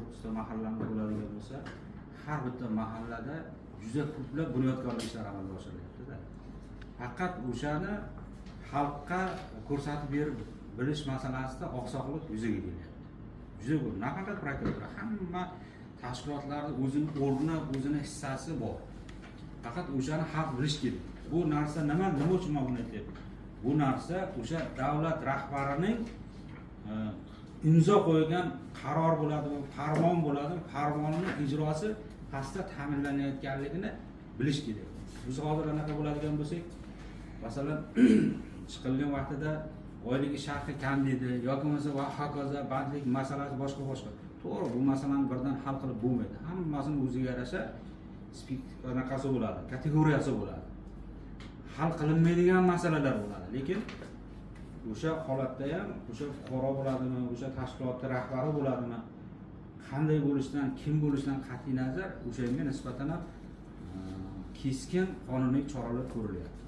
9 ta mahallani bo'ladigan bo'lsa, har bitta mahallada juda ko'plab bunyodkorlik ishlari amalga oshirilyapti-da. Faqat o'shani xalqqa ko'rsatib berib bilish masalasida oqsoqlik yuzaga kelyapti. Juda ko'p. Nafaqat prokuratura, hamma tashkilotlarning o'zining o'rni, o'zining hissasi bor. Faqat o'shani xalq bilish kerak. Bu narsa nima uchun men buni aytyapman? Bu narsa o'sha davlat rahbarining imzo qo'ygan qaror bo'ladi, farmon bo'ladi, farmonning ijrosi pastda ta'minlanayotganligini bilish kerak. Biz hozir anaqa bo'ladigan bo'lsak, masalan, chiqilgan vaqtida oyligi sharhi kam dedi yoki bo'lmasa va hokazo bandlik masalasi boshqa. To'g'ri, bu masalani birdan hal qilib bo'lmaydi. Hammasini o'ziga yarasha anaqasi bo'ladi, kategoriyasi bo'ladi. Hal qilinmaydigan masalalar bo'ladi. Lekin o'sha holatda ham o'sha fuqaro bo'ladimi, o'sha tashkilotning rahbari bo'ladimi, qanday bo'lishidan, kim bo'lishidan qat'iy nazar o'shanga nisbatan ham keskin qonuniy choralar ko'rilyapti.